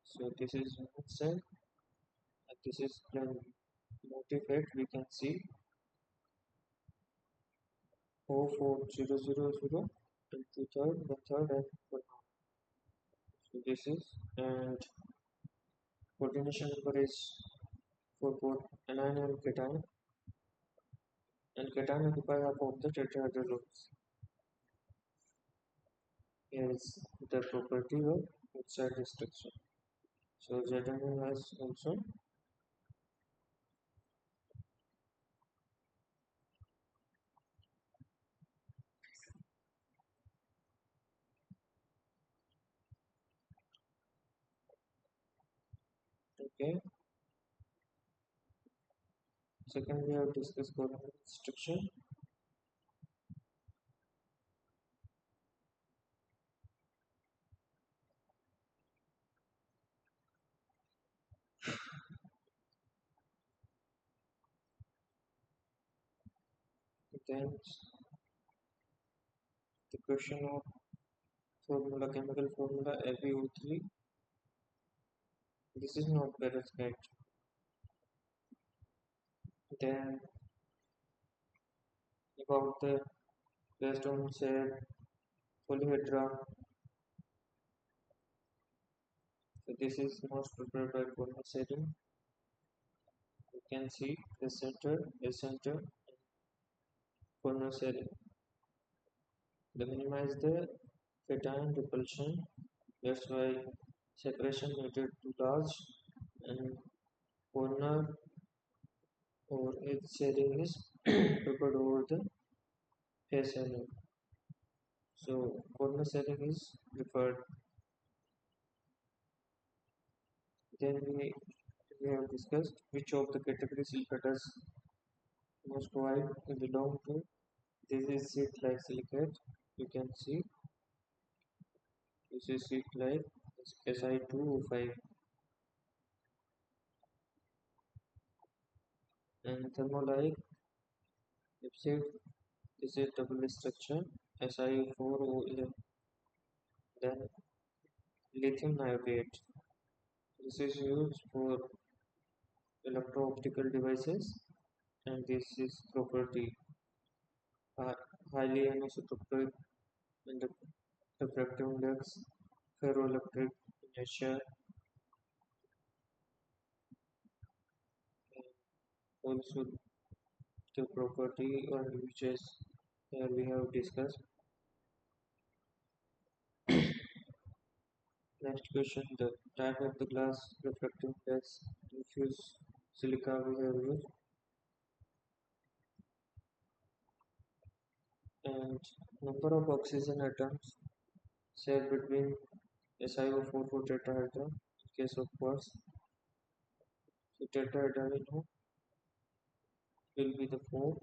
So this is unit cell and this is plain motif we can see 04000 and two third, one third and one half. So this is, and coordination number is for both anion and cation. and cation occupy half of the tetrahedral rooms. Here is the property of outside destruction. So Zn has also okay. Second, we have discussed covalent destruction. Then the question of formula, chemical formula FeO3. This is not perovskite. Then about the based on say polyhedra. So this is most prepared by chromosetting. You can see the center chromosetting. They minimize the cation repulsion. That's why separation needed too large and corner or edge sharing is preferred over the face sharing. So corner sharing is preferred. Then we have discussed which of the categories silicates most wide belong to. This is sheet like silicate. You can see this is sheet like Si2O5 and thermolike epsid. This is double structure Si4O11. Then lithium niobate. This is used for electro-optical devices and this is property uh, highly anisotropic in the refractive index, ferroelectric inertia, and also the property on which is here we have discussed. Next question, the type of the glass refractive index diffuse silica we have used and number of oxygen atoms shared between SiO4 for tetrahedron in case of quartz. So tetrahedron will be the 4.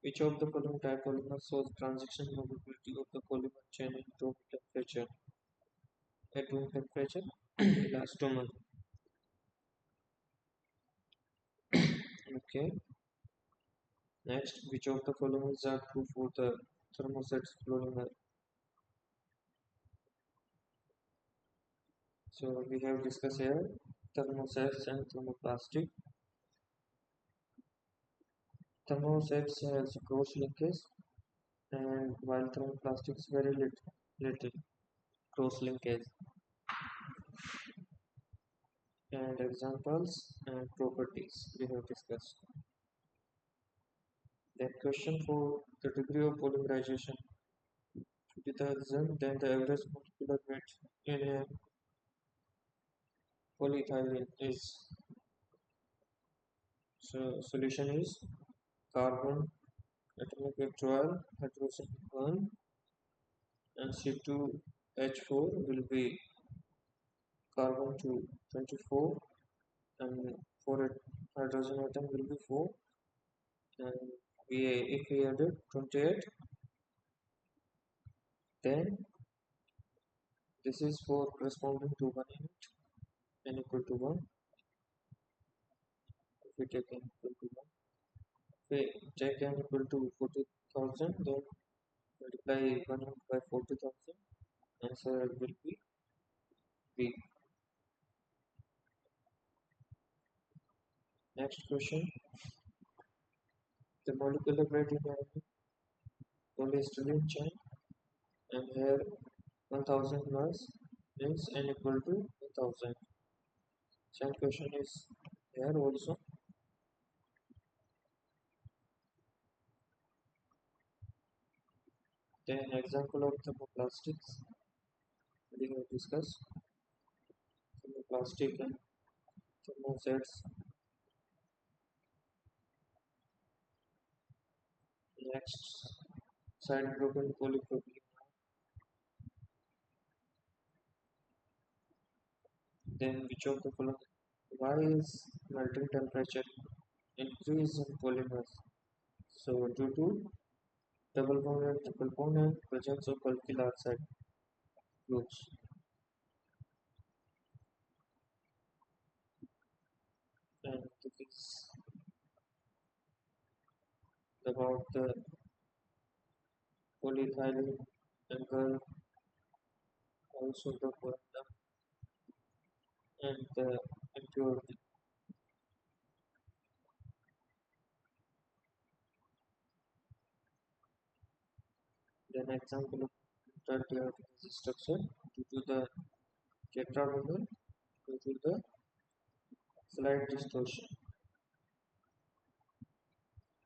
Which of the following type polymers shows transition mobility of the polymer chain at room temperature? Elastomer. Okay. Next, which of the following are true for the thermosets polymer? So we have discussed here thermosets and thermoplastic. Thermosets has cross linkage and while thermoplastics very little cross linkage and examples and properties we have discussed. Then question for the degree of polymerization 50,000 then the average molecular weight in a polyethylene is so solution is carbon atomic weight 12 hydrogen 1 and C2H4 will be carbon to 24 and for a hydrogen atom will be 4 and if we added 28 then this is for corresponding to 1 unit n equal to 1 if we take n equal to 1 if we take n equal to 40,000 then multiply 1 unit by 40,000 answer will be B. Next question, the molecular weight in a polystyrene chain and here 1000 mass means n equal to 1000. Same question is here also. Then example of thermoplastics we have discussed thermoplastic and thermosets. Next, side broken polypropylene. Then which of the following? Why is melting temperature increase in polymers? So due to double bond and triple bond and presence of alkyl oxide groups. And this is about the polyethylene angle, also the quantum and the impurity. Then example of interdiagonal structure due to the tetragonal due to the slight distortion.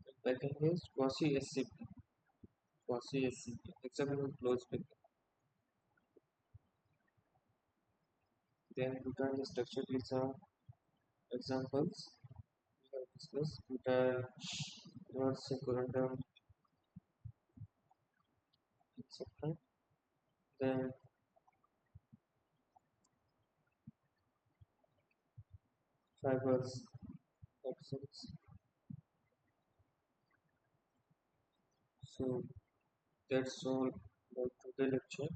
The second is quasi-SCP. Quasi-SCP. Example close paper. Then butyl structure is examples we have discussed. Butyl, reverse secundum, etc. Then fibers, options. So that's all about today lecture.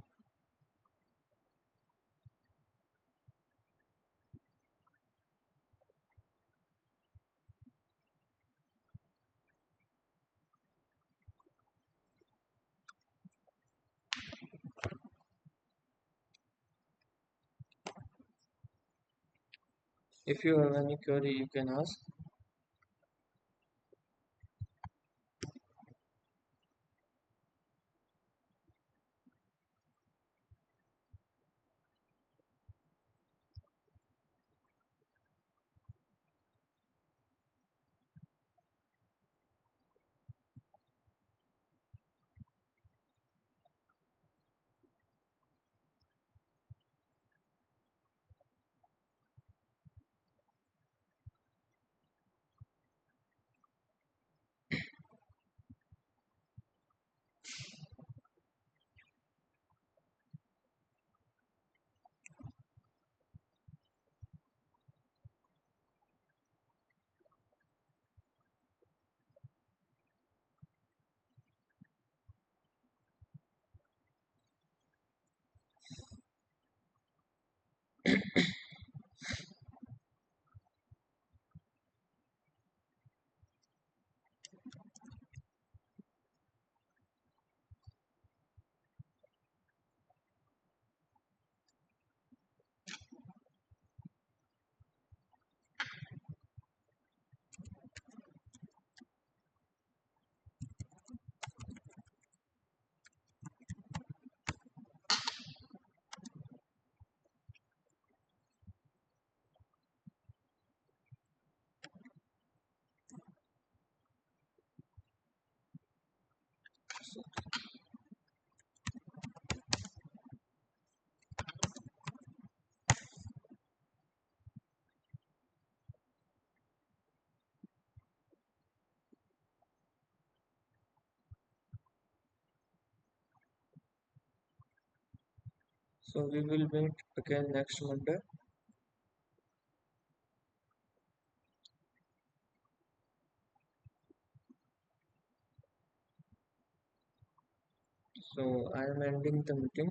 If you have any query, you can ask. So we will meet again next Monday. So I am ending the meeting.